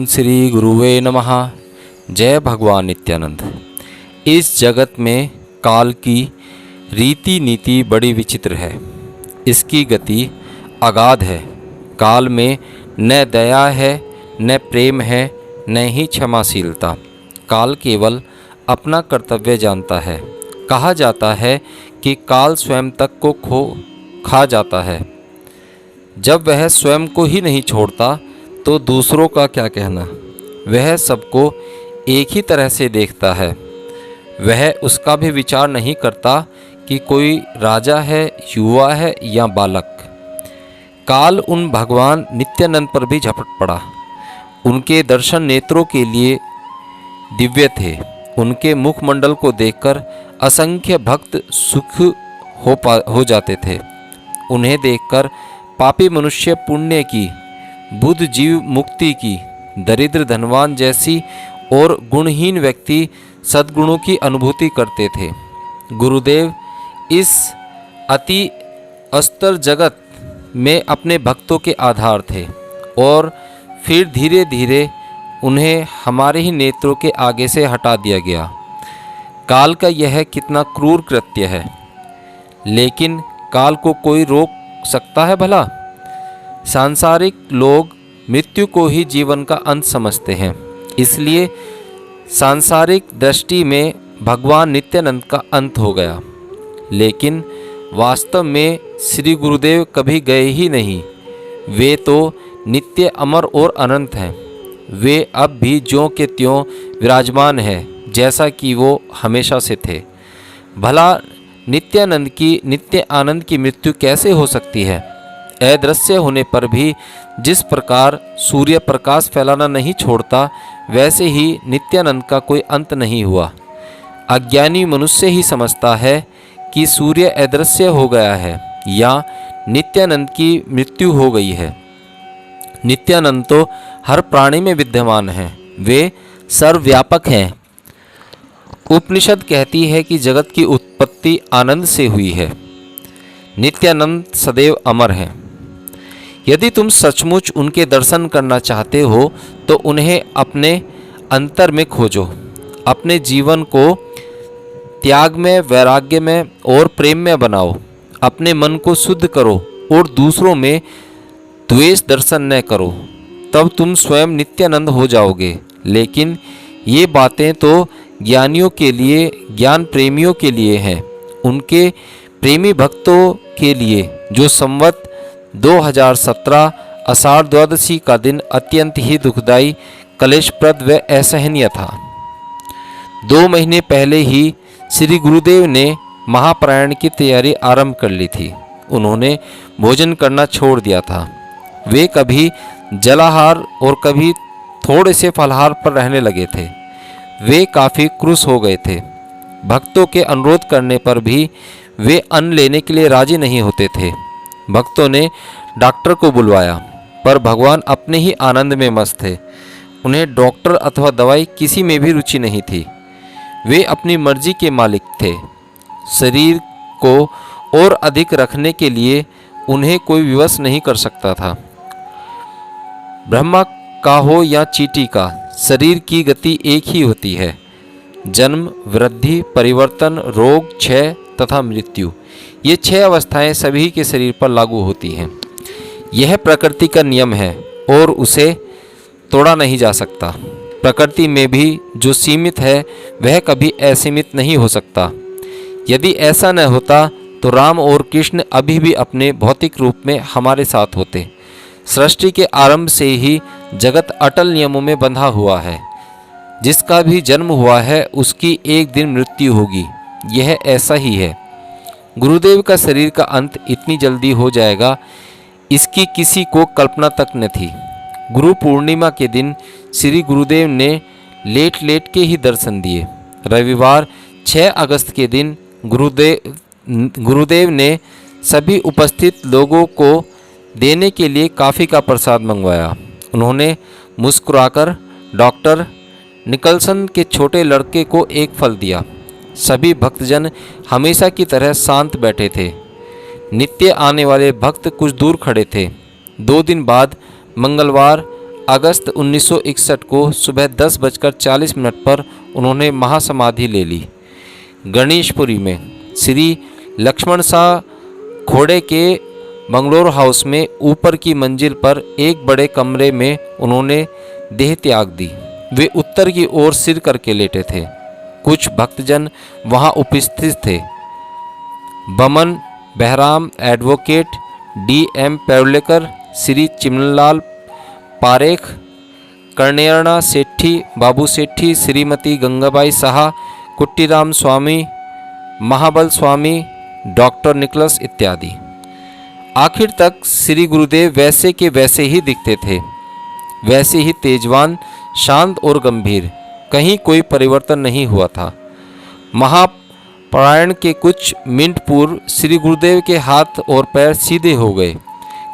श्री गुरुवे नमः। जय भगवान नित्यानंद। इस जगत में काल की रीति नीति बड़ी विचित्र है। इसकी गति अगाध है। काल में न दया है, न प्रेम है, न ही क्षमाशीलता। काल केवल अपना कर्तव्य जानता है। कहा जाता है कि काल स्वयं तक को खा जाता है। जब वह स्वयं को ही नहीं छोड़ता तो दूसरों का क्या कहना। वह सबको एक ही तरह से देखता है। वह उसका भी विचार नहीं करता कि कोई राजा है, युवा है या बालक। काल उन भगवान नित्यानंद पर भी झपट पड़ा। उनके दर्शन नेत्रों के लिए दिव्य थे। उनके मुखमंडल को देखकर असंख्य भक्त सुख हो जाते थे। उन्हें देखकर पापी मनुष्य पुण्य की, बुद्ध जीव मुक्ति की, दरिद्र धनवान जैसी और गुणहीन व्यक्ति सद्गुणों की अनुभूति करते थे। गुरुदेव इस अति अस्तर जगत में अपने भक्तों के आधार थे और फिर धीरे धीरे उन्हें हमारे ही नेत्रों के आगे से हटा दिया गया। काल का यह कितना क्रूर कृत्य है, लेकिन काल को कोई रोक सकता है भला? सांसारिक लोग मृत्यु को ही जीवन का अंत समझते हैं। इसलिए सांसारिक दृष्टि में भगवान नित्यानंद का अंत हो गया, लेकिन वास्तव में श्री गुरुदेव कभी गए ही नहीं। वे तो नित्य अमर और अनंत हैं। वे अब भी ज्यों के त्यों विराजमान हैं, जैसा कि वो हमेशा से थे। भला नित्यानंद की, नित्य आनंद की मृत्यु कैसे हो सकती है? अदृश्य होने पर भी जिस प्रकार सूर्य प्रकाश फैलाना नहीं छोड़ता, वैसे ही नित्यानंद का कोई अंत नहीं हुआ। अज्ञानी मनुष्य ही समझता है कि सूर्य अदृश्य हो गया है या नित्यानंद की मृत्यु हो गई है। नित्यानंद तो हर प्राणी में विद्यमान हैं। वे सर्वव्यापक हैं। उपनिषद कहती है कि जगत की उत्पत्ति आनंद से हुई है। नित्यानंद सदैव अमर हैं। यदि तुम सचमुच उनके दर्शन करना चाहते हो तो उन्हें अपने अंतर में खोजो। अपने जीवन को त्याग में, वैराग्य में और प्रेम में बनाओ। अपने मन को शुद्ध करो और दूसरों में द्वेष दर्शन न करो। तब तुम स्वयं नित्यानंद हो जाओगे। लेकिन ये बातें तो ज्ञानियों के लिए, ज्ञान प्रेमियों के लिए हैं। उनके प्रेमी भक्तों के लिए जो संवत 2017 आषाढ़ द्वादशी का दिन अत्यंत ही दुखदायी, कलेशप्रद व असहनीय था। 2 महीने पहले ही श्री गुरुदेव ने महाप्रयाण की तैयारी आरंभ कर ली थी। उन्होंने भोजन करना छोड़ दिया था। वे कभी जलाहार और कभी थोड़े से फलाहार पर रहने लगे थे। वे काफ़ी क्रुश हो गए थे। भक्तों के अनुरोध करने पर भी वे अन्न लेने के लिए राजी नहीं होते थे। भक्तों ने डॉक्टर को बुलवाया, पर भगवान अपने ही आनंद में मस्त थे। उन्हें डॉक्टर अथवा दवाई किसी में भी रुचि नहीं थी। वे अपनी मर्जी के मालिक थे। शरीर को और अधिक रखने के लिए उन्हें कोई विवश नहीं कर सकता था। ब्रह्मा का हो या चींटी का, शरीर की गति एक ही होती है। जन्म, वृद्धि, परिवर्तन, रोग, क्षय तथा मृत्यु, ये 6 अवस्थाएं सभी के शरीर पर लागू होती हैं। यह प्रकृति का नियम है और उसे तोड़ा नहीं जा सकता। प्रकृति में भी जो सीमित है वह कभी असीमित नहीं हो सकता। यदि ऐसा न होता तो राम और कृष्ण अभी भी अपने भौतिक रूप में हमारे साथ होते। सृष्टि के आरंभ से ही जगत अटल नियमों में बंधा हुआ है। जिसका भी जन्म हुआ है उसकी एक दिन मृत्यु होगी। यह ऐसा ही है। गुरुदेव का शरीर का अंत इतनी जल्दी हो जाएगा, इसकी किसी को कल्पना तक न थी। गुरु पूर्णिमा के दिन श्री गुरुदेव ने लेट लेट के ही दर्शन दिए। रविवार 6 अगस्त के दिन गुरुदेव ने सभी उपस्थित लोगों को देने के लिए काफ़ी का प्रसाद मंगवाया। उन्होंने मुस्कुराकर डॉक्टर निकलसन के छोटे लड़के को एक फल दिया। सभी भक्तजन हमेशा की तरह शांत बैठे थे। नित्य आने वाले भक्त कुछ दूर खड़े थे। 2 दिन बाद मंगलवार अगस्त 1961 को सुबह 10:40 पर उन्होंने महासमाधि ले ली। गणेशपुरी में श्री लक्ष्मण शाह खोड़े के बंगलोर हाउस में ऊपर की मंजिल पर एक बड़े कमरे में उन्होंने देह त्याग दी। वे उत्तर की ओर सिर करके लेटे थे। कुछ भक्तजन वहां उपस्थित थे। Boman Bahram, advocate D.M. पेवलेकर, श्री चिमनलाल पारेख, कर्णेरणा सेठी, बाबू सेठी, श्रीमती गंगाबाई साहा, कुट्टीराम स्वामी, महाबल स्वामी, डॉक्टर निकलस इत्यादि। आखिर तक श्री गुरुदेव वैसे के वैसे ही दिखते थे, वैसे ही तेजवान, शांत और गंभीर। कहीं कोई परिवर्तन नहीं हुआ था। महापरायण के कुछ मिनट पूर्व श्री गुरुदेव के हाथ और पैर सीधे हो गए।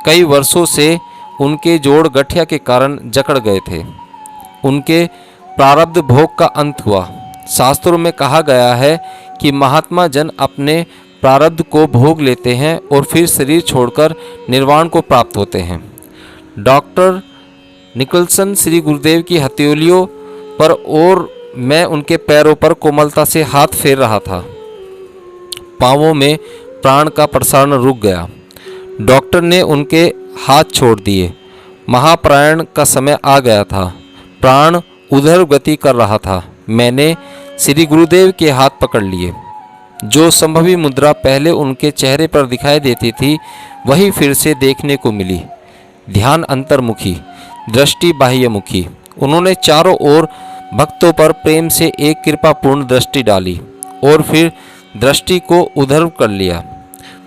कई वर्षों से उनके जोड़ गठिया के कारण जकड़ गए थे। उनके प्रारब्ध भोग का अंत हुआ। शास्त्रों में कहा गया है कि महात्मा जन अपने प्रारब्ध को भोग लेते हैं और फिर शरीर छोड़कर निर्वाण को प्राप्त होते हैं। डॉक्टर निकलसन श्री गुरुदेव की हथेलियों पर और मैं उनके पैरों पर कोमलता से हाथ फेर रहा था। पांवों में प्राण का प्रसारण रुक गया। डॉक्टर ने उनके हाथ छोड़ दिए। महाप्रायण का समय आ गया था। प्राण उधर गति कर रहा था। मैंने श्री गुरुदेव के हाथ पकड़ लिए। जो संभवी मुद्रा पहले उनके चेहरे पर दिखाई देती थी वही फिर से देखने को मिली। ध्यान अंतर्मुखी, दृष्टि बाह्यमुखी। उन्होंने चारों ओर भक्तों पर प्रेम से एक कृपापूर्ण दृष्टि डाली और फिर दृष्टि को उधर कर लिया।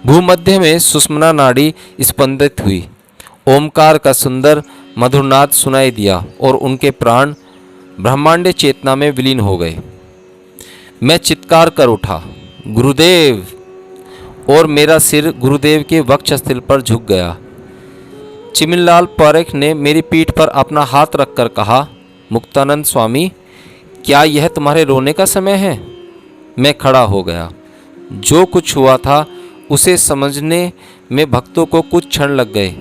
भूमध्य में सुषुम्ना नाड़ी स्पंदित हुई। ओमकार का सुंदर मधुरनाद सुनाई दिया और उनके प्राण ब्रह्मांड चेतना में विलीन हो गए। मैं चित्कार कर उठा, गुरुदेव, और मेरा सिर गुरुदेव के वक्षस्थल पर झुक गया। चिमनलाल पारेख ने मेरी पीठ पर अपना हाथ रखकर कहा, मुक्तानंद स्वामी, क्या यह तुम्हारे रोने का समय है? मैं खड़ा हो गया। जो कुछ हुआ था उसे समझने में भक्तों को कुछ क्षण लग गए।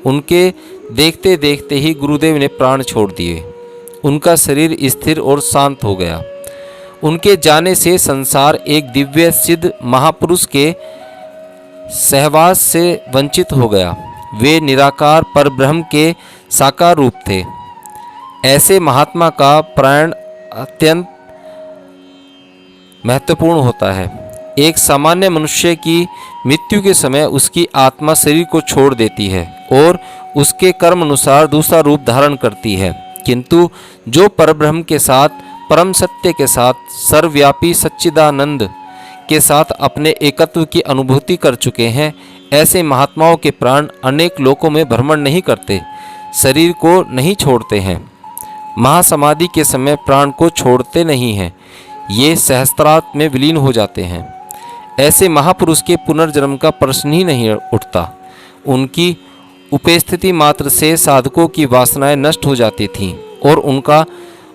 उनके देखते देखते ही गुरुदेव ने प्राण छोड़ दिए। उनका शरीर स्थिर और शांत हो गया। उनके जाने से संसार एक दिव्य सिद्ध महापुरुष के सहवास से वंचित हो गया। वे निराकार परब्रह्म के साकार रूप थे। ऐसे महात्मा का प्राण अत्यंत महत्वपूर्ण होता है। एक सामान्य मनुष्य की मृत्यु के समय उसकी आत्मा शरीर को छोड़ देती है और उसके कर्म अनुसार दूसरा रूप धारण करती है, किंतु जो परब्रह्म के साथ, परम सत्य के साथ, सर्वव्यापी सच्चिदानंद के साथ अपने एकत्व की अनुभूति कर चुके हैं, ऐसे महात्माओं के प्राण अनेक लोकों में भ्रमण नहीं करते, शरीर को नहीं छोड़ते हैं। महासमाधि के समय प्राण को छोड़ते नहीं हैं, ये सहस्त्रार्थ में विलीन हो जाते हैं। ऐसे महापुरुष के पुनर्जन्म का प्रश्न ही नहीं उठता। उनकी उपस्थिति मात्र से साधकों की वासनाएं नष्ट हो जाती थीं और उनका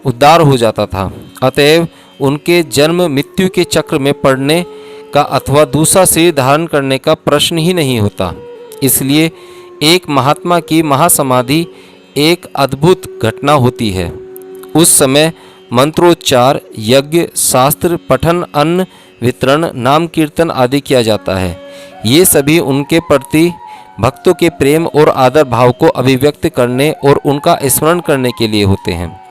उद्धार हो जाता था। अतएव उनके जन्म मृत्यु के चक्र में पड़ने का अथवा दूसरा शरीर धारण करने का प्रश्न ही नहीं होता। इसलिए एक महात्मा की महासमाधि एक अद्भुत घटना होती है। उस समय मंत्रोच्चार, यज्ञ, शास्त्र पठन, अन्न वितरण, नाम कीर्तन आदि किया जाता है। ये सभी उनके प्रति भक्तों के प्रेम और आदर भाव को अभिव्यक्त करने और उनका स्मरण करने के लिए होते हैं।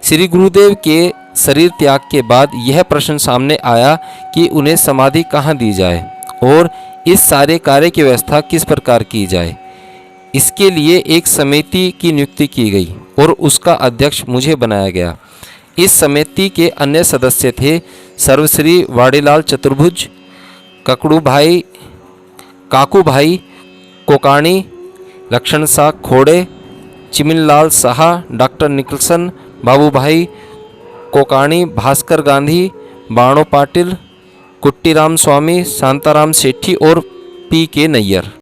श्री गुरुदेव के शरीर त्याग के बाद यह प्रश्न सामने आया कि उन्हें समाधि कहाँ दी जाए और इस सारे कार्य की व्यवस्था किस प्रकार की जाए। इसके लिए एक समिति की नियुक्ति की गई और उसका अध्यक्ष मुझे बनाया गया। इस समिति के अन्य सदस्य थे सर्वश्री वाड़ीलाल चतुर्भुज, काकू भाई कोकाणी, लक्ष्मण शाह खोड़े, चिमनलाल साहा, डॉक्टर निकलसन, बाबू भाई कोकाणी, भास्कर गांधी, बाणो पाटिल, कुट्टीराम स्वामी, शांताराम सेठी और P.K. नैयर।